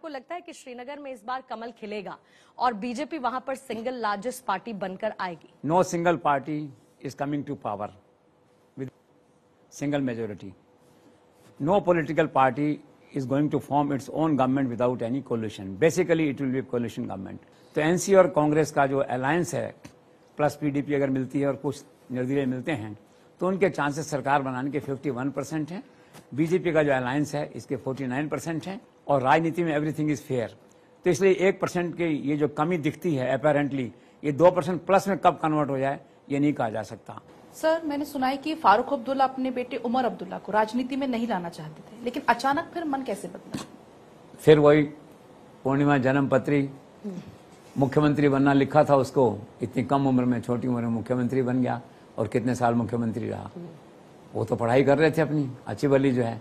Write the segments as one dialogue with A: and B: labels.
A: आपको लगता है कि श्रीनगर में इस बार कमल खिलेगा और बीजेपी वहां पर सिंगल लार्जेस्ट पार्टी बनकर आएगी?
B: No single party is coming to power with single majority. No political party is going to form its own government without any coalition. Basically, it will be a coalition government. तो NC और कांग्रेस का जो alliance है plus PDP अगर मिलती है और कुछ निर्दलीय मिलते हैं तो उनके चांसेस सरकार बनाने के 51% हैं. बीजेपी का जो अलायंस है इसके 49% हैं और राजनीति में एवरीथिंग इज फेयर. तो इसलिए 1% की ये जो कमी दिखती है अपेरेंटली ये 2% प्लस में कब कन्वर्ट हो जाए ये नहीं कहा जा सकता.
C: सर, मैंने सुना है कि फारूक अब्दुल्ला अपने बेटे उमर अब्दुल्ला को राजनीति में नहीं लाना चाहते थे, लेकिन अचानक फिर मन कैसे बदला? फिर
B: वही पूर्णिमा जन्मपत्री, मुख्यमंत्री बनना लिखा था उसको, इतनी कम उम्र में छोटी उम्र में मुख्यमंत्री बन गया और कितने साल मुख्यमंत्री रहा. वो तो पढ़ाई कर रहे थे अपनी अच्छी भली जो है,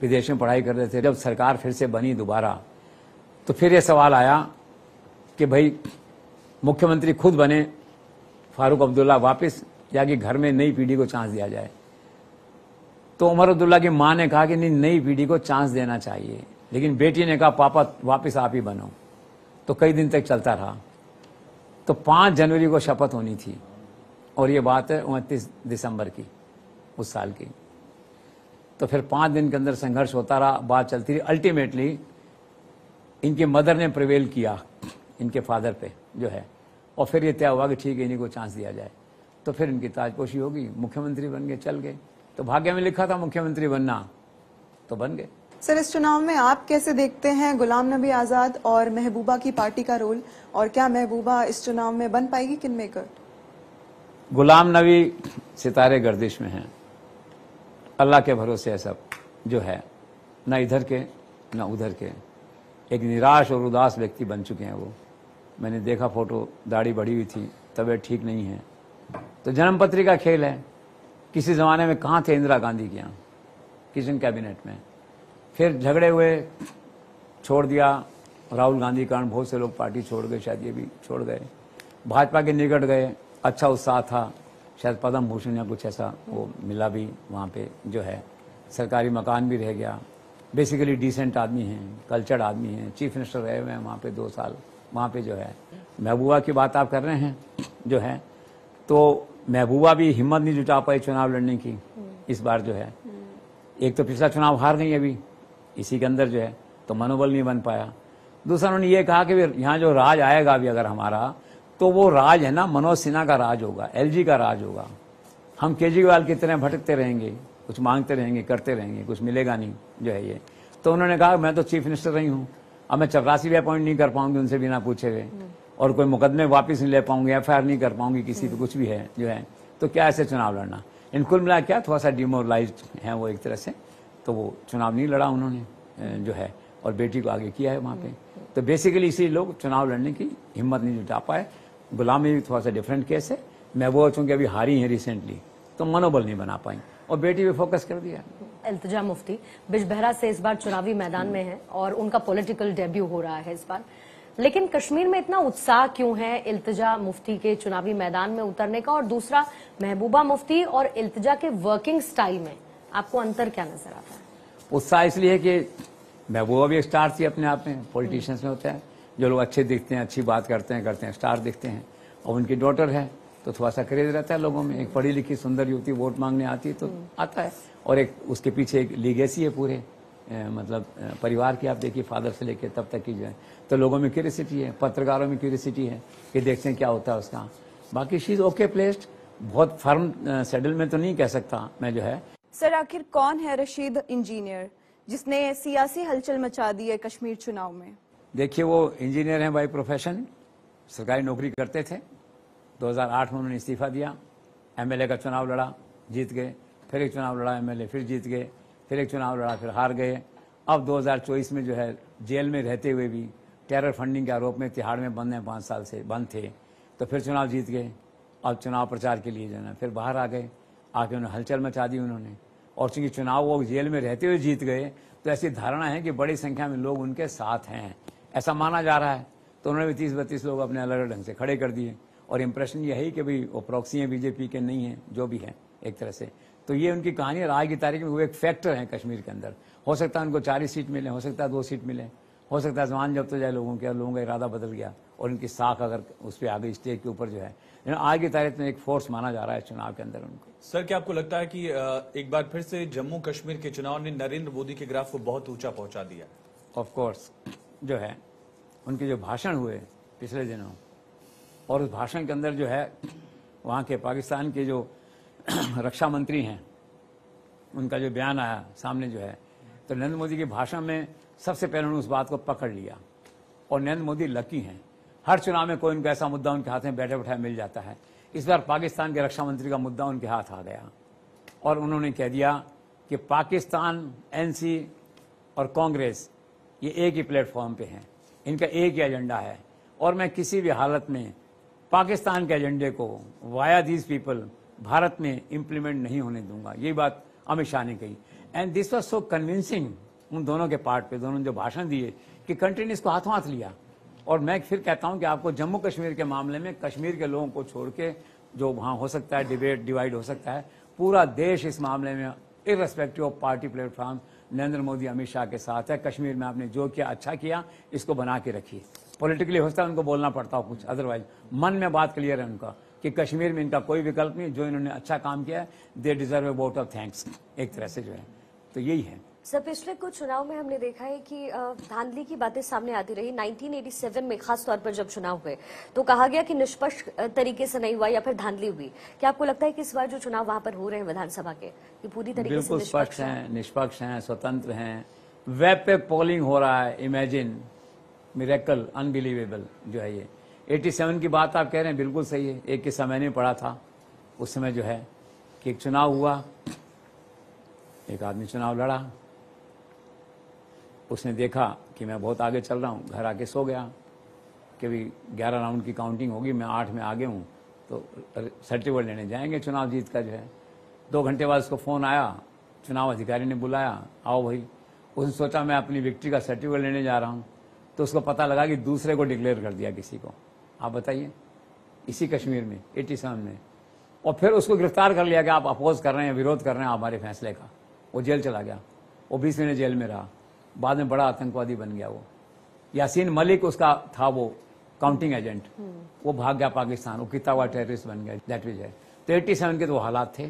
B: विदेश में पढ़ाई कर रहे थे. जब सरकार फिर से बनी दोबारा तो फिर ये सवाल आया कि भाई मुख्यमंत्री खुद बने फारूक अब्दुल्ला वापस या कि घर में नई पीढ़ी को चांस दिया जाए. तो उमर अब्दुल्ला की मां ने कहा कि नहीं, नई पीढ़ी को चांस देना चाहिए, लेकिन बेटी ने कहा पापा वापस आप ही बनो. तो कई दिन तक चलता रहा. तो 5 जनवरी को शपथ होनी थी और ये बात है 29 दिसंबर की उस साल की. तो फिर 5 दिन के अंदर संघर्ष होता रहा, बात चलती रही. अल्टीमेटली इनकी मदर ने प्रिवेल किया इनके फादर पे जो है, और फिर ये तय हुआ कि ठीक है इन्हीं को चांस दिया जाए. तो फिर इनकी ताजपोशी होगी, मुख्यमंत्री बन गए, चल गए. तो भाग्य में लिखा था मुख्यमंत्री बनना, तो बन गए.
D: सर, इस चुनाव में आप कैसे देखते हैं गुलाम नबी आजाद और महबूबा की पार्टी का रोल, और क्या महबूबा इस चुनाव में बन पाएगी किंग मेकर?
B: गुलाम नबी सितारे गर्दिश में हैं, अल्लाह के भरोसे है सब जो है, न इधर के न उधर के. एक निराश और उदास व्यक्ति बन चुके हैं वो. मैंने देखा फोटो, दाढ़ी बढ़ी हुई थी, तबीयत ठीक नहीं है. तो जन्मपत्री का खेल है. किसी जमाने में कहाँ थे इंदिरा गांधी के यहाँ किचन कैबिनेट में, फिर झगड़े हुए, छोड़ दिया. राहुल गांधी कारण बहुत से लोग पार्टी छोड़ गए, शायद ये भी छोड़ गए, भाजपा के निकट गए. अच्छा उत्साह था, शायद पद्म भूषण या कुछ ऐसा वो मिला भी वहाँ पे जो है. सरकारी मकान भी रह गया. बेसिकली डिसेंट आदमी हैं, कल्चर्ड आदमी हैं, चीफ मिनिस्टर रहे हुए हैं वहाँ पे 2 साल. वहाँ पे जो है महबूबा की बात आप कर रहे हैं जो है, तो महबूबा भी हिम्मत नहीं जुटा पाई चुनाव लड़ने की इस बार जो है. एक तो पिछला चुनाव हार गई अभी इसी के अंदर जो है, तो मनोबल नहीं बन पाया. दूसरा उन्होंने ये कहा कि यहाँ जो राज आएगा अभी अगर हमारा, तो वो राज है ना मनोज सिन्हा का राज होगा, एलजी का राज होगा. हम केजरीवाल की तरह भटकते रहेंगे, कुछ मांगते रहेंगे, करते रहेंगे, कुछ मिलेगा नहीं जो है ये. तो उन्होंने कहा मैं तो चीफ मिनिस्टर रही हूँ, अब मैं चपरासी भी अपॉइंट नहीं कर पाऊंगी उनसे बिना पूछे हुए, और कोई मुकदमे वापस नहीं ले पाऊंगी, एफआईआर नहीं कर पाऊंगी किसी पे, कुछ भी है जो है. तो क्या ऐसे चुनाव लड़ना. इन कुल मिला क्या थोड़ा सा डिमोरलाइज्ड है वो एक तरह से. तो वो चुनाव नहीं लड़ा उन्होंने जो है, और बेटी को आगे किया है वहाँ पे. तो बेसिकली इसी लोग चुनाव लड़ने की हिम्मत नहीं जुटा पाए. गुलाम में भी थोड़ा सा डिफरेंट केस है. मैं वो चूंकि अभी हारी है रिसेंटली, तो मनोबल नहीं बना पाई और बेटी पे फोकस कर दिया.
A: इल्तिजा मुफ्ती बिजबहरा से इस बार चुनावी मैदान में है और उनका पॉलिटिकल डेब्यू हो रहा है इस बार, लेकिन कश्मीर में इतना उत्साह क्यों है इल्तिजा मुफ्ती के चुनावी मैदान में उतरने का? और दूसरा, महबूबा मुफ्ती और इल्तिजा के वर्किंग स्टाइल में आपको अंतर क्या नजर आता है?
B: उत्साह इसलिए कि महबूबा भी एक स्टार थी अपने आप में. पॉलिटिशियंस में होता है जो लोग अच्छे दिखते हैं, अच्छी बात करते हैं, स्टार दिखते हैं, और उनकी डॉटर है तो थोड़ा सा क्रेज रहता है लोगों में. एक पढ़ी लिखी सुंदर युवती वोट मांगने आती है तो आता है, और एक उसके पीछे एक लीगेसी है पूरे मतलब परिवार की. आप देखिए फादर से लेके तब तक की जो है, तो लोगों में क्यूरियोसिटी है, पत्रकारों में क्यूरियोसिटी है कि देखते हैं क्या होता है उसका. बाकी शी इज ओके प्लेस्ड. बहुत फर्म सेटल में तो नहीं कह सकता मैं जो है.
D: सर, आखिर कौन है रशीद इंजीनियर जिसने सियासी हलचल मचा दी है कश्मीर चुनाव में?
B: देखिए वो इंजीनियर हैं बाय प्रोफेशन, सरकारी नौकरी करते थे. 2008 में उन्होंने इस्तीफा दिया, एमएलए का चुनाव लड़ा, जीत गए, फिर एक चुनाव लड़ा एमएलए, फिर जीत गए, फिर एक चुनाव लड़ा, फिर हार गए. अब 2024 में जो है जेल में रहते हुए भी टेरर फंडिंग के आरोप में तिहाड़ में बंद हैं, 5 साल से बंद थे, तो फिर चुनाव जीत गए. अब चुनाव प्रचार के लिए जो है फिर बाहर आ गए, आके उन्होंने हलचल मचा दी उन्होंने. और चूंकि चुनाव वो जेल में रहते हुए जीत गए, तो ऐसी धारणा है कि बड़ी संख्या में लोग उनके साथ हैं, ऐसा माना जा रहा है. तो उन्होंने भी 30-32 लोग अपने अलग अलग ढंग से खड़े कर दिए, और इम्प्रेशन यही कि भाई वो प्रॉक्सी हैं बीजेपी के, नहीं है जो भी है एक तरह से. तो ये उनकी कहानी है. आज की तारीख में वो एक फैक्टर है कश्मीर के अंदर. हो सकता है उनको 4 ही सीट मिले, हो सकता है 2 सीट मिले, हो सकता है आसमान जब तो जाए लोगों का इरादा बदल गया और इनकी साख अगर उस पर आगे स्टेज के ऊपर जो है, आज की तारीख में एक फोर्स माना जा रहा है चुनाव के अंदर उनको।
E: सर, क्या आपको लगता है कि एक बार फिर से जम्मू कश्मीर के चुनाव ने नरेंद्र मोदी के ग्राफ को बहुत ऊंचा पहुंचा दिया?
B: ऑफ कोर्स जो है उनके जो भाषण हुए पिछले दिनों, और उस भाषण के अंदर जो है वहाँ के पाकिस्तान के जो रक्षा मंत्री हैं उनका जो बयान आया सामने जो है, तो नरेंद्र मोदी के भाषण में सबसे पहले उन्होंने उस बात को पकड़ लिया। और नरेंद्र मोदी लकी हैं, हर चुनाव में कोई उनका ऐसा मुद्दा उनके हाथ में बैठे बैठाए मिल जाता है। इस बार पाकिस्तान के रक्षा मंत्री का मुद्दा उनके हाथ आ गया और उन्होंने कह दिया कि पाकिस्तान, एनसी और कांग्रेस ये एक ही प्लेटफॉर्म पे हैं, इनका एक ही एजेंडा है और मैं किसी भी हालत में पाकिस्तान के एजेंडे को वाया दीज पीपल भारत में इम्प्लीमेंट नहीं होने दूंगा। ये बात अमित शाह ने कही and this was so convincing उन दोनों के पार्ट पे, दोनों ने जो भाषण दिए कि कंट्री ने इसको हाथों हाथ लिया। और मैं फिर कहता हूं कि आपको जम्मू कश्मीर के मामले में कश्मीर के लोगों को छोड़ के जो वहां हो सकता है डिबेट डिवाइड हो सकता है, पूरा देश इस मामले में irrespective of party platform Narendra Modi Amit Shah के साथ है। कश्मीर में आपने जो किया अच्छा किया, इसको बना के रखिए। पॉलिटिकली हो सकता है उनको बोलना पड़ता हो कुछ, अदरवाइज मन में बात क्लियर है उनका कि कश्मीर में इनका कोई विकल्प नहीं, जो इन्होंने अच्छा काम किया है they deserve A vote of thanks, एक तरह से जो है। तो यही है
A: सर। पिछले कुछ चुनाव में हमने देखा है कि धांधली की बातें सामने आती रही। 1987 में खास तौर पर जब चुनाव हुए तो कहा गया कि निष्पक्ष तरीके से नहीं हुआ या फिर धांधली हुई। क्या आपको लगता है कि इस बार जो चुनाव वहां पर हो रहे हैं विधानसभा के, ये पूरी तरीके से
B: स्पष्ट हैं, निष्पक्ष हैं, स्वतंत्र हैं? वेब पे पोलिंग हो रहा है, इमेजिन, मिरेकल, अनबिलीवेबल जो है ये। 87 की बात आप कह रहे हैं, बिल्कुल सही है। एक किस्सा मैंने पढ़ा था उस समय जो है कि एक चुनाव हुआ, एक आदमी चुनाव लड़ा, उसने देखा कि मैं बहुत आगे चल रहा हूँ, घर आके सो गया कि भी 11 राउंड की काउंटिंग होगी, मैं 8 में आगे हूँ, तो सर्टिफिकेट लेने जाएंगे चुनाव जीत का जो है। 2 घंटे बाद उसको फ़ोन आया, चुनाव अधिकारी ने बुलाया, आओ भाई। उसने सोचा मैं अपनी विक्ट्री का सर्टिफिकेट लेने जा रहा हूँ, तो उसको पता लगा कि दूसरे को डिक्लेयर कर दिया किसी को। आप बताइए, इसी कश्मीर में 87 में। और फिर उसको गिरफ्तार कर लिया कि आप अपोज कर रहे हैं, विरोध कर रहे हैं हमारे फैसले का। वो जेल चला गया, वो 20 महीने जेल में रहा, बाद में बड़ा आतंकवादी बन गया वो। यासीन मलिक उसका था वो काउंटिंग एजेंट, वो भाग गया पाकिस्तान, वो कितना हुआ टेररिस्ट बन गया, दैट इज है। तो 87 के तो हालात थे,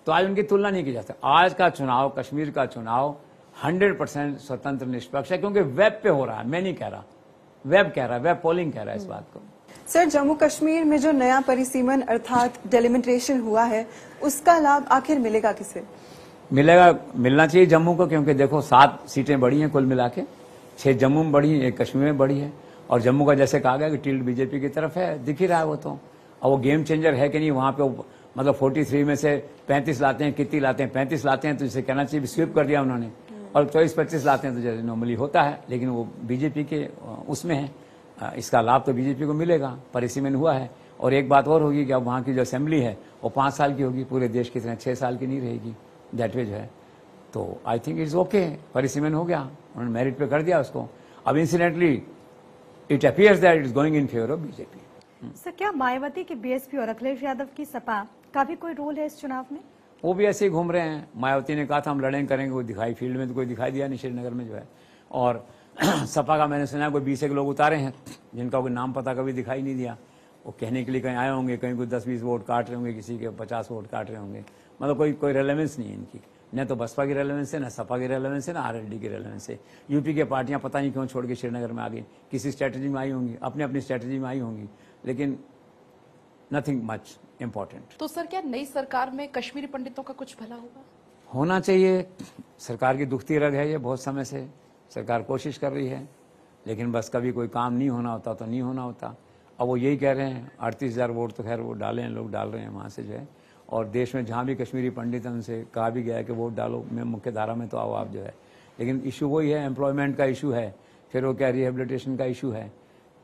B: तो आज उनकी तुलना नहीं की जा सकती। आज का चुनाव, कश्मीर का चुनाव 100% स्वतंत्र निष्पक्ष है, क्योंकि वेब पे हो रहा है। मैं नहीं कह रहा, वेब कह रहा है, वेब पोलिंग कह रहा है इस बात को।
D: सर, जम्मू कश्मीर में जो नया परिसीमन अर्थात डेलिमिटेशन हुआ है, उसका लाभ आखिर मिलेगा किसे?
B: मिलेगा, मिलना चाहिए जम्मू को, क्योंकि देखो 7 सीटें बढ़ी हैं कुल मिला के, 6 जम्मू में बढ़ी है, 1 कश्मीर में बढ़ी है। और जम्मू का जैसे कहा गया कि टिल्ट बीजेपी की तरफ है, दिख ही रहा है वो तो। और वो गेम चेंजर है कि नहीं वहां पे, मतलब 43 में से 35 लाते हैं, कितनी लाते हैं, 35 लाते हैं, तो इसे कहना चाहिए स्वीप कर दिया उन्होंने। और 24-25 लाते हैं तो जैसे नॉर्मली होता है, लेकिन वो बीजेपी के उसमें है। इसका लाभ तो बीजेपी को मिलेगा, परिसीमन हुआ है। और एक बात और होगी कि अब वहाँ की जो असेंबली है वो 5 साल की होगी, पूरे देश की तरह 6 साल की नहीं रहेगी, दैट वे जो है। तो आई थिंक इट्स ओके, परिसीमन हो गया, उन्होंने मेरिट पे कर दिया उसको। अब incidentally it appears that it is going in favour of BJP.
F: Sir, क्या मायावती की बीएसपी और अखिलेश यादव की सपा का भी कोई रोल है इस चुनाव में?
B: वो भी ऐसे ही घूम रहे हैं। मायावती ने कहा था हम लड़ेंगे करेंगे, वो दिखाई फील्ड में तो कोई दिखाई दिया नहीं श्रीनगर में जो है। और सपा का मैंने सुना कोई 20 लोग उतारे हैं जिनका कोई नाम पता कभी दिखाई नहीं दिया। वो कहने के लिए कहीं आए होंगे, कहीं कोई 10-20 वोट काट रहे होंगे, किसी के 50 वोट काट रहे होंगे। मतलब कोई रेलेवेंस नहीं है इनकी, न तो बसपा की रेलेवेंस है, न सपा की रेलेवेंस है, न आरएलडी की रेलेवेंस है। यूपी के पार्टियां पता नहीं क्यों छोड़ के श्रीनगर में आ गई, किसी स्ट्रेटजी में आई होंगी, अपनी अपनी स्ट्रेटजी में आई होंगी, लेकिन नथिंग मच इम्पोर्टेंट।
C: तो सर, क्या नई सरकार में कश्मीरी पंडितों का कुछ भला होगा?
B: होना चाहिए। सरकार की दुखती रग है ये, बहुत समय से सरकार कोशिश कर रही है, लेकिन बस कभी कोई काम नहीं होना होता तो नहीं होना होता। अब वो यही कह रहे हैं 38,000 वोट तो खैर वो डाले हैं, लोग डाल रहे हैं वहाँ से जो है। और देश में जहाँ भी कश्मीरी पंडित हैं उनसे कहा भी गया है कि वोट डालो, मैं मुख्य धारा में तो आओ आप जो है। लेकिन इशू वही है, एम्प्लॉयमेंट का इशू है, फिर वो क्या रिहेबिलिटेशन का इशू है।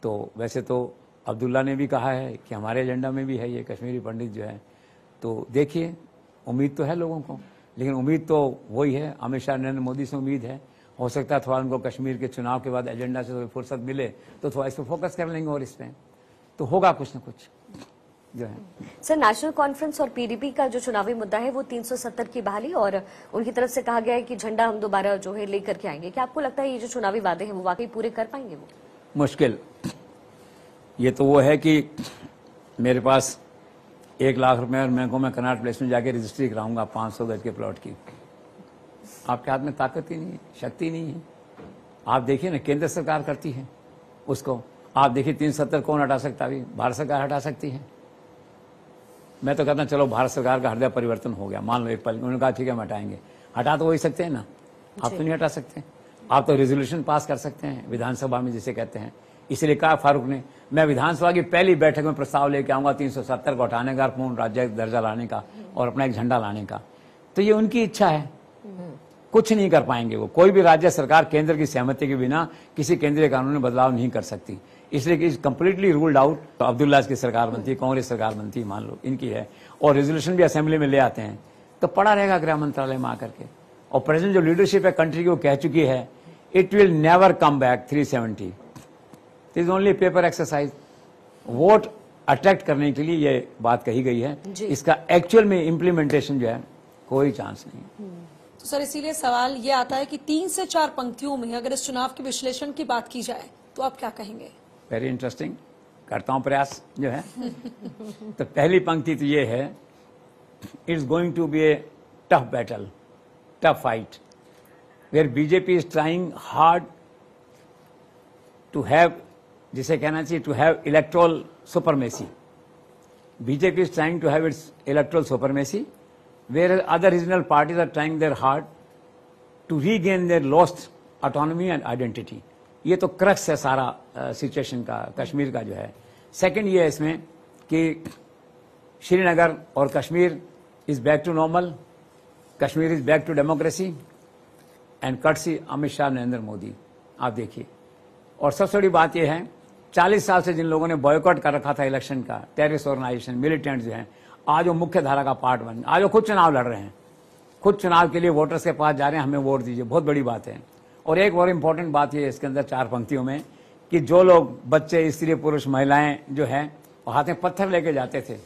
B: तो वैसे तो अब्दुल्ला ने भी कहा है कि हमारे एजेंडा में भी है ये कश्मीरी पंडित जो है। तो देखिए, उम्मीद तो है लोगों को, लेकिन उम्मीद तो वही है, अमित शाह नरेंद्र मोदी से उम्मीद है। हो सकता है थोड़ा उनको कश्मीर के चुनाव के बाद एजेंडा से फुर्सत मिले तो थोड़ा इस पर फोकस कर लेंगे और इस पर तो होगा कुछ न कुछ। जो है।
A: सर, नेशनल कॉन्फ्रेंस और पीडीपी का जो चुनावी मुद्दा है वो 370 की बहाली, और उनकी तरफ से कहा गया है कि झंडा हम दोबारा जो है लेकर के आएंगे। क्या आपको लगता है ये जो चुनावी वादे हैं वो वाकई पूरे कर पाएंगे? वो
B: मुश्किल। ये तो वो है कि मेरे पास 1 लाख रुपए और मैं कनाट प्लेस में जाके रजिस्ट्री कराऊंगा 500 गज के प्लॉट की। आपके हाथ में ताकत ही नहीं है, शक्ति नहीं है। आप देखिए ना, केंद्र सरकार करती है उसको। आप देखिए 370 कौन हटा सकता? अभी भारत सरकार हटा सकती है। मैं तो कहता हूं चलो भारत सरकार का हृदय परिवर्तन हो गया, मान लो एक पल, उन्होंने कहा ठीक है हम हटाएंगे। हटा तो वही सकते हैं ना, आप तो नहीं हटा सकते। आप तो रेजोल्यूशन पास कर सकते हैं विधानसभा में, जिसे कहते हैं। इसलिए कहा फारूक ने, मैं विधानसभा की पहली बैठक में प्रस्ताव लेके आऊंगा 370 को हटाने का, पूर्ण राज्य दर्जा लाने का और अपना एक झंडा लाने का। तो ये उनकी इच्छा है, कुछ नहीं कर पाएंगे वो। कोई भी राज्य सरकार केंद्र की सहमति के बिना किसी केंद्रीय कानून में बदलाव नहीं कर सकती। इसलिए कि कंप्लीटली रूल्ड आउट। तो अब्दुल्ला की सरकार बनती है, कांग्रेस सरकार बनती है, मान लो इनकी है, और रेजोल्यूशन भी असेंबली में ले आते हैं, तो पड़ा रहेगा गृह मंत्रालय में आकर के। और प्रेजेंट जो लीडरशिप है कंट्री की वो कह चुकी है it will never come back 370। It is only paper exercise. Vote attract करने के लिए ये बात कही गई है, इसका एक्चुअल में इम्प्लीमेंटेशन जो है कोई चांस नहीं।
G: तो सर, इसीलिए सवाल ये आता है कि 3 से 4 पंक्तियों में अगर इस चुनाव के विश्लेषण की बात की जाए तो आप क्या कहेंगे?
B: वेरी इंटरेस्टिंग, करता हूं प्रयास जो है। तो पहली पंक्ति तो ये है, it's going to be a tough battle, tough fight, where BJP is trying hard to have, जिसे कहना चाहिए to have electoral supremacy. BJP is trying to have its electoral supremacy, whereas other regional parties are trying their hard to regain their lost autonomy and identity। ये तो crux है सारा situation का, कश्मीर का जो है। सेकंड ये है इसमें कि श्रीनगर और Kashmir is back to normal, Kashmir is back to democracy and courtesy Amit Shah, Narendra Modi. आप देखिए, और सबसे बड़ी बात यह है 40 साल से जिन लोगों ने बॉयकॉट कर रखा था इलेक्शन का, टेररिस्ट ऑर्गेनाइजेशन, मिलिटेंट जो है, आज वो मुख्य धारा का पार्ट बन, आज वो खुद चुनाव लड़ रहे हैं, खुद चुनाव के लिए वोटर्स के पास जा रहे हैं, हमें वोट दीजिए। बहुत बड़ी बात है। और एक और इम्पोर्टेंट बात ये है इसके अंदर 4 पंक्तियों में, कि जो लोग बच्चे, स्त्री, पुरुष, महिलाएं जो हैं वो हाथ में पत्थर लेके जाते थे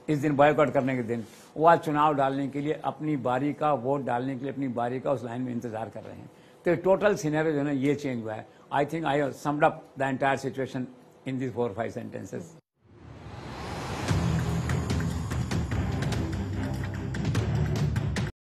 B: इस दिन बॉयकॉट करने के दिन, वो आज चुनाव डालने के लिए, अपनी बारी का वोट डालने के लिए अपनी बारी का उस लाइन में इंतजार कर रहे हैं। तो टोटल सिनेरियो जो है ना ये चेंज हुआ है। I think I have summed up the entire situation in these 4 or 5 sentences।